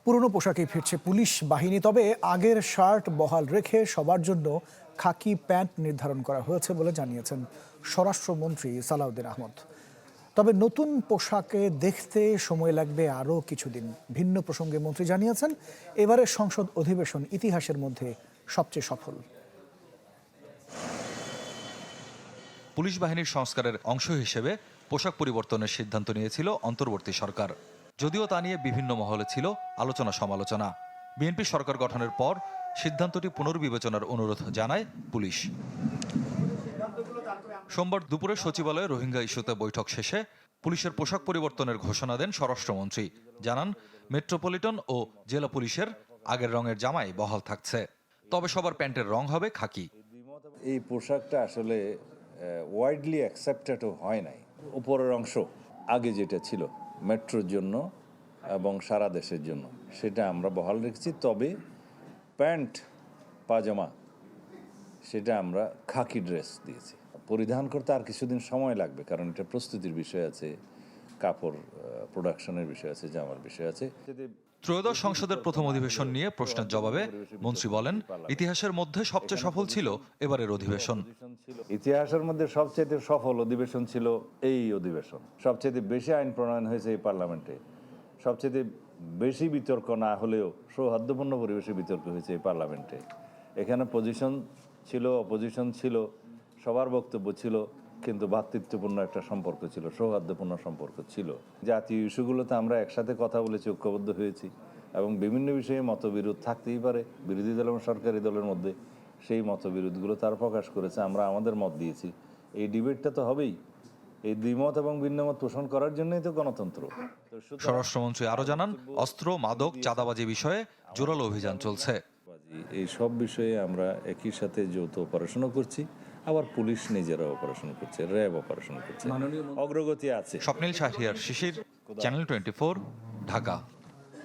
পুরনো পোশাকেই ফিরছে পুলিশ বাহিনী, তবে আগের শার্ট বহাল রেখে সবার জন্য খাকি প্যান্ট নির্ধারণ করা হয়েছে বলে জানিয়েছেন স্বরাষ্ট্রমন্ত্রী সালাউদ্দিন আহমদ। তবে নতুন পোশাকে দেখতে সময় লাগবে আরও কিছুদিন। ভিন্ন প্রসঙ্গে মন্ত্রী জানিয়েছেন, এবারের সংসদ অধিবেশন ইতিহাসের মধ্যে সবচেয়ে সফল। পুলিশ বাহিনীর সংস্কারের অংশ হিসেবে পোশাক পরিবর্তনের সিদ্ধান্ত নিয়েছিল অন্তর্বর্তী সরকার। যদিও তা নিয়ে বিভিন্ন মহলে ছিল আলোচনা সমালোচনা। বিএনপি সরকার গঠনের পর সিদ্ধান্তটি পুনর্বিবেচনার অনুরোধ জানায় পুলিশ। সোমবার দুপুরে সচিবালয়ে রোহিঙ্গা ইস্যুতে বৈঠক শেষে পুলিশের পোশাক পরিবর্তনের ঘোষণা দেন স্বরাষ্ট্রমন্ত্রী। জানান, মেট্রোপলিটন ও জেলা পুলিশের আগের রঙের জামাই বহাল থাকছে, তবে সবার প্যান্টের রং হবে খাকি। এই পোশাকটা আসলে ওয়াইডলি অ্যাকসেপ্টেডও হয় নাই। উপরের অংশ আগে যেটা ছিল মেট্রোর জন্য এবং সারা দেশের জন্য, সেটা আমরা বহাল রেখেছি। তবে প্যান্ট পাজামা সেটা আমরা খাকি ড্রেস দিয়েছি। পরিধান করতে আর কিছুদিন সময় লাগবে, কারণ এটা প্রস্তুতির বিষয় আছে, কাপড় প্রোডাকশনের বিষয় আছে, জামার বিষয় আছে। ত্রয়োদশ সংসদের প্রথম অধিবেশন নিয়ে প্রশ্নের জবাবে মন্ত্রী বলেন, ইতিহাসের মধ্যে সবচেয়ে সফল ছিল এবারের অধিবেশন। ইতিহাসের মধ্যে সবচেয়ে সফল অধিবেশন ছিল এই অধিবেশন। সবচেয়ে বেশি আইন প্রণয়ন হয়েছে এই পার্লামেন্টে। সবচেয়ে বেশি বিতর্ক না হলেও সৌহার্দ্যপূর্ণ পরিবেশে বিতর্ক হয়েছে এই পার্লামেন্টে। এখানে পজিশন ছিল, অপোজিশন ছিল, সবার বক্তব্য ছিল, কিন্তু ভ্রাতৃত্বপূর্ণ একটা সম্পর্ক ছিল, সৌহার্দ্যপূর্ণ সম্পর্ক ছিল। জাতীয় ইস্যুগুলোতে আমরা একসাথে কথা বলেছি, ঐক্যবদ্ধ হয়েছি, এবং বিভিন্ন বিষয়ে মতবিরোধ থাকতেই পারে বিরোধী দল এবং সরকারি দলের মধ্যে। সেই মতবিরোধগুলো তারা প্রকাশ করেছে, আমরা আমাদের মত দিয়েছি। এই ডিবেটটা তো হবেই। এই দ্বিমত এবং ভিন্নমত পোষণ করার জন্যই তো গণতন্ত্র। স্বরাষ্ট্রমন্ত্রী আরও জানান, অস্ত্র, মাদক, চাঁদাবাজি বিষয়ে জোরালো অভিযান চলছে। এই সব বিষয়ে আমরা একই সাথে যৌথ অপারেশনও করছি, আবার পুলিশ নিজেরা অপারেশন করছে, র্যাব অপারেশন করছে, অগ্রগতি আছে। স্বপ্নিল শাহরিয়ার শিশির, চ্যানেল 24, ঢাকা।